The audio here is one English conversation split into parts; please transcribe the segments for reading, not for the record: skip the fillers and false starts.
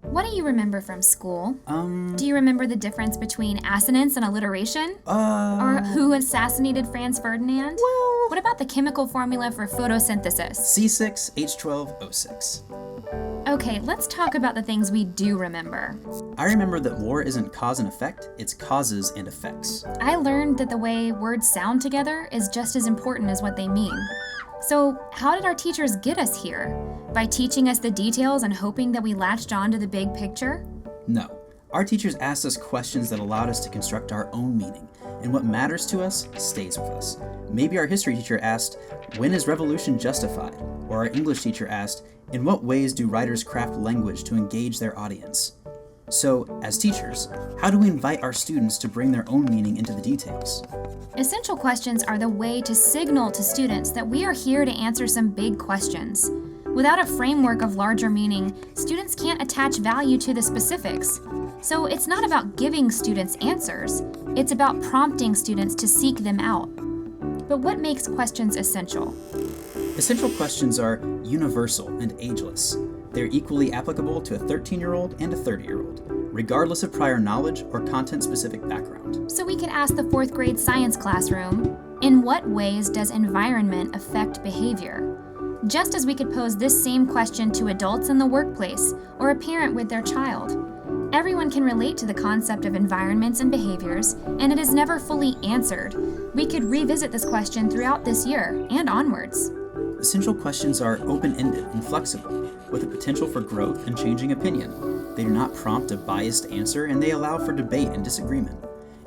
What do you remember from school? Do you remember the difference between assonance and alliteration? Or who assassinated Franz Ferdinand? Well, What about the chemical formula for photosynthesis? C6H12O6. Okay, let's talk about the things we do remember. I remember that war isn't cause and effect, it's causes and effects. I learned that the way words sound together is just as important as what they mean. So, how did our teachers get us here? By teaching us the details and hoping that we latched on to the big picture? No. Our teachers asked us questions that allowed us to construct our own meaning, and what matters to us stays with us. Maybe our history teacher asked, "When is revolution justified?" Or our English teacher asked, "In what ways do writers craft language to engage their audience?" So, as teachers, how do we invite our students to bring their own meaning into the details? Essential questions are the way to signal to students that we are here to answer some big questions. Without a framework of larger meaning, students can't attach value to the specifics. So it's not about giving students answers, it's about prompting students to seek them out. But what makes questions essential? Essential questions are universal and ageless. They're equally applicable to a 13-year-old and a 30-year-old, regardless of prior knowledge or content-specific background. So we could ask the 4th grade science classroom, in what ways does environment affect behavior? Just as we could pose this same question to adults in the workplace or a parent with their child. Everyone can relate to the concept of environments and behaviors, and it is never fully answered. We could revisit this question throughout this year and onwards. Essential questions are open-ended and flexible, with the potential for growth and changing opinion. They do not prompt a biased answer, and they allow for debate and disagreement.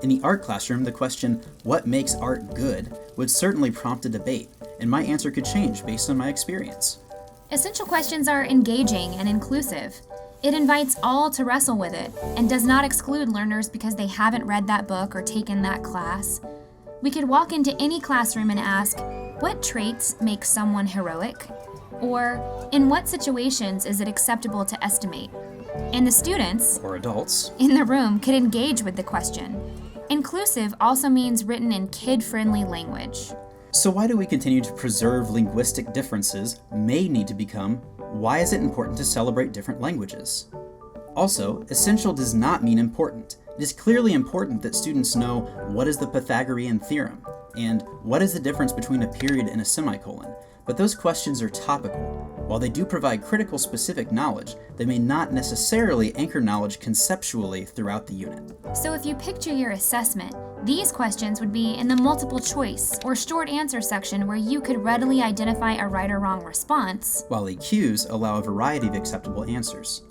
In the art classroom, the question, "What makes art good?" would certainly prompt a debate, and my answer could change based on my experience. Essential questions are engaging and inclusive. It invites all to wrestle with it, and does not exclude learners because they haven't read that book or taken that class. We could walk into any classroom and ask, what traits make someone heroic? Or, in what situations is it acceptable to estimate? And the students, Or adults, in the room could engage with the question. Inclusive also means written in kid-friendly language. So why do we continue to preserve linguistic differences may need to become, why is it important to celebrate different languages? Also, essential does not mean important. It is clearly important that students know what is the Pythagorean theorem, and what is the difference between a period and a semicolon, but those questions are topical. While they do provide critical specific knowledge, they may not necessarily anchor knowledge conceptually throughout the unit. So if you picture your assessment, these questions would be in the multiple choice or short answer section where you could readily identify a right or wrong response, while EQs allow a variety of acceptable answers.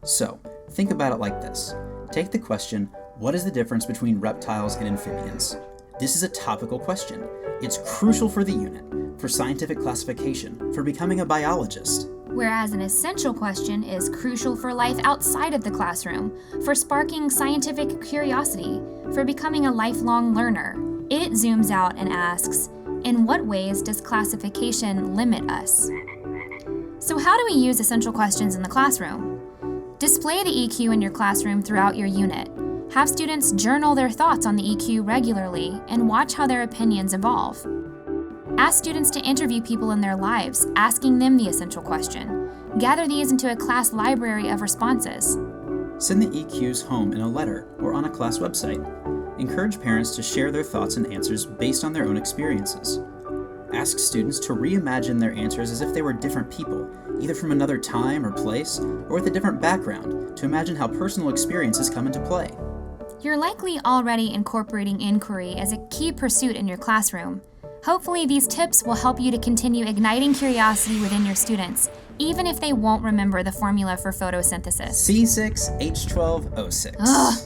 So, think about it like this. Take the question, what is the difference between reptiles and amphibians? This is a topical question. It's crucial for the unit, for scientific classification, for becoming a biologist. Whereas an essential question is crucial for life outside of the classroom, for sparking scientific curiosity, for becoming a lifelong learner. It zooms out and asks, in what ways does classification limit us? So how do we use essential questions in the classroom? Display the EQ in your classroom throughout your unit. Have students journal their thoughts on the EQ regularly and watch how their opinions evolve. Ask students to interview people in their lives, asking them the essential question. Gather these into a class library of responses. Send the EQs home in a letter or on a class website. Encourage parents to share their thoughts and answers based on their own experiences. Ask students to reimagine their answers as if they were different people, either from another time or place, or with a different background, to imagine how personal experiences come into play. You're likely already incorporating inquiry as a key pursuit in your classroom. Hopefully these tips will help you to continue igniting curiosity within your students, even if they won't remember the formula for photosynthesis. C6H12O6. Ugh.